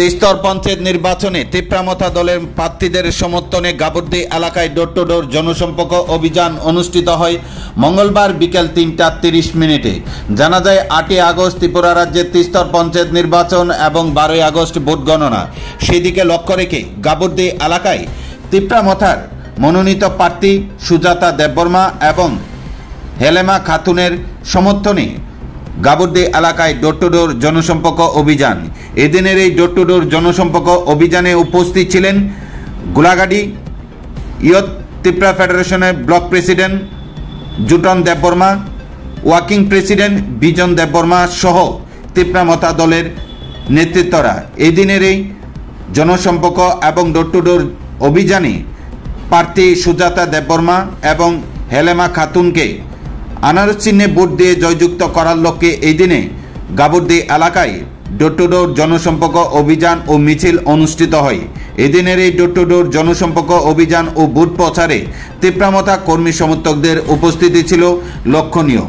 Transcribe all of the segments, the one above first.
ত্রিস্তর পঞ্চায়েত নির্বাচনে তিপ্রামথা দলের প্রার্থীদের সমর্থনে গাবর্দি এলাকায় ডোর টু ডোর জনসম্পর্ক অভিযান অনুষ্ঠিত হয় মঙ্গলবার বিকেল ৩টা ৩০ মিনিটে। জানা যায় ৮ই আগস্ট ত্রিপুরা রাজ্যের ত্রিস্তর পঞ্চায়েত নির্বাচন এবং ১২ই আগস্ট ভোট গণনা। সেদিকে লক্ষ্য রেখে গাবর্দি এলাকায় তিপ্রামথার মনোনীত প্রার্থী সুজাতা দেববর্মা এবং হেলেমা খাতুনের সমর্থনে গাবর্দি এলাকায় ডোর টু ডোর জনসম্পর্ক অভিযান। এদিনের এই ডোর টু ডোর জনসম্পর্ক অভিযানে উপস্থিত ছিলেন গোলাগাড়ি ইয়ত ত্রিপুরা ফেডারেশনের block president জুটন Debbarma, working president বিজন দেববর্মা সহ তিপ্রামথা দলের নেতৃত্বরা। এদিনের এই জনসম্পর্ক এবং ডোর টু ডোর অভিযানে প্রার্থী সুজাতা দেববর্মা এবং হেলেমা খাতুনকে আনারস চিহ্নে ভোট দিয়ে জয়যুক্ত করার লক্ষ্যে এই দিনে গাবর্দি এলাকায় ডোর টু ডোর জনসম্পর্ক অভিযান ও মিছিল অনুষ্ঠিত হয়। এদিনের এই ডোর টু ডোর জনসম্পর্ক অভিযান ও ভোট প্রচারে তিপ্রামথা কর্মী সমর্থকদের উপস্থিতি ছিল লক্ষণীয়।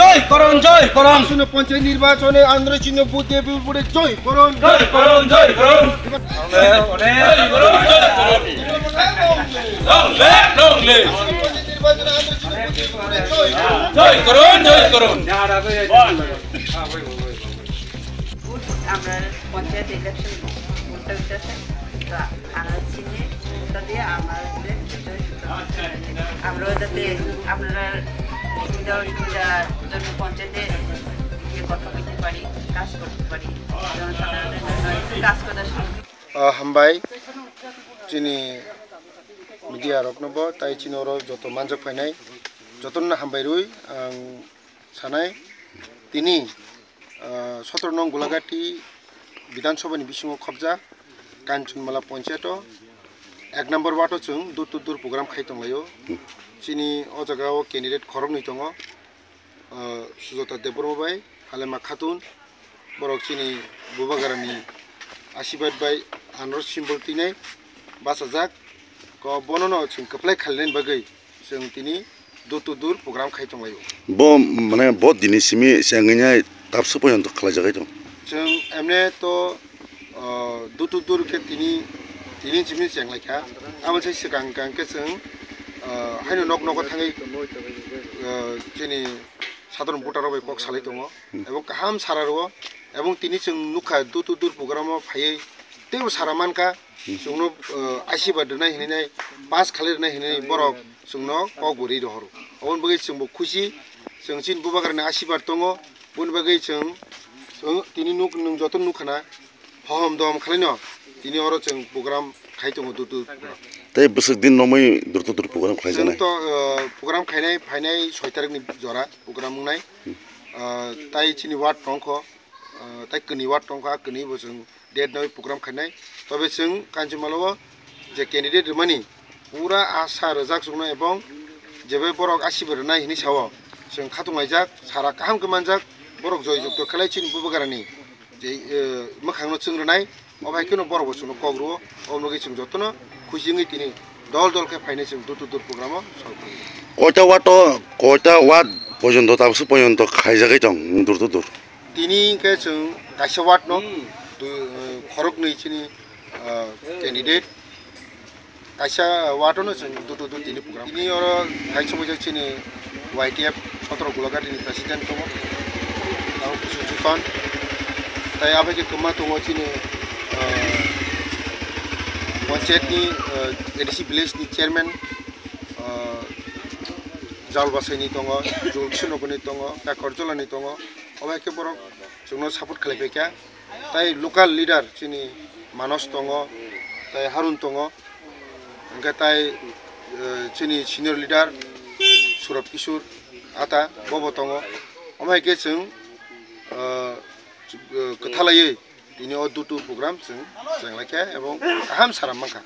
জয় করুন জয় করুন পঞ্চায়েত নির্বাচনে আন্ধ্র চিহ্ন বুথ দিয়ে বিপুলে জয় করুন জয় করুন জয় করুন জয় করুন জয় করুন। আমরা পঞ্চায়েত ইলেকশন ভোটটা উঠেছে তো আনারস চিহ্নে ভোটটা দিয়ে আমরা যাতে আপনারা সুবিধা অসুবিধার জন্য পঞ্চায়েতে কথা বলতে পারি, কাজ করতে পারি, জনসাধারণের জন্য কাজ করার হামবাই চিনি মিডিয়া রকনব তাই চিনর যত মানজক ফাইনাই যতন হামবাই রুই আং সানাই তিনি 17 নং গোলাঘাটি বিধানসভাनि बिसिङाव खबजा कान्चनमाला पञ्चायत 1 नम्बर वार्डआव जों दुर टु दुर प्रग्राम खायतंलायो चिनि अ जायगायाव कैंडिडेट खरगनै दङ सुजाता देबबर्मा बाय हालेमा खातुन बरक चिनि बुबागारानि आशीर्वाद बाय आनारस सिम्बल तिनै बासाजाक क बननो जों कप्लाय खालायनायनि बागै जों तिनि दुर टु दुर प्रग्राम खायतंलायो बो माने बहुत दिनैसिमि सेंगैना दाबसे पर्यन्त खालायजागाय दं जों एमने तो दुर टु दुर के तिनि जिमनि जेंलायखा आमसे सिगां गांके जों हायनो नक नक थाङै जोंनि साधारन भटाराव कक सालाय दङ एबं गाहाम सारारो एबं तिनि जों नुखा दुर टु दुर प्रग्रामाव फायै तेबो सारामानका जोंनो आशीर्वाद होनाय हिनाय पास खालायनाय हिनाय बरक जोंनो पावबुरि दहरो अन बगै जोंबो खुसि जों चिन बुबागारनि आशीर्वाद दङ बुन बगै जों तिनि नुक नों जतन नुखाना हहम दम खालायनो तिनि अर जों प्रग्राम खायदङ दुर टु प्रग्राम ताई बोसोर दिन नमै दुर टु दुर प्रग्राम खायजानाय तो प्रग्राम खायनाय फायनाय 6 तारिखनि जरा प्रग्राम मुंनाय ताई चिनि वार्ड टंख ताई कनि वार्ड टंख कनि बोजों डेट नय प्रग्राम खायनाय तबे जों कान्चनमालाव जे कैंडिडेट मानि पूरा आशा रजाक जोंनो एबं जेबे बरक आशीर्वाद नाय हिनि साव जों खाथुंलायजाक सारा गाहाम गमानजाक बरक जय जुक्त खालायचिन बुबागारानि जे मोखांनो जोंरनाय अबायखनो बरक जोंनो कग्रु अनगै जों जतनो खुसिङै तिनि दल दल के फाइने जों दुर टु दुर प्रग्रामाव कयटा वार्ड पर्यन्त दाबसे पर्यन्त खायजागाय दं दुर टु दुर तिनि के जों गायसे वार्ड न खरक नैचिनि कैंडिडेट गायसा वार्डनो जों दुर टु दुर तिनि प्रग्राम तिनि अर गायसे बजे चिनि YTF 17 गोलाघाटिनि प्रेसिडेंट दङ आरो सुजुकान ताई आबे कमा दङ चिनि पञ्चायतनि एडिसि भिलेजनि चेयरमैन जालबासायनि दङ जलखिसनगरनि दङ काकरजलानि दङ अबायके बरक जोंनो सापर्ट खालायबायखा ताई लोकाल लिडार चिनि मानस दङ ताई हारुन दङ ओंखाय ताई चिनि सिनियर लिडार सुरत किशोर आता बबो दङ अबायके जों कथालायै दिनै दुर टु प्रग्राम जों जेंलायखा एबं गाहाम सारामाखा।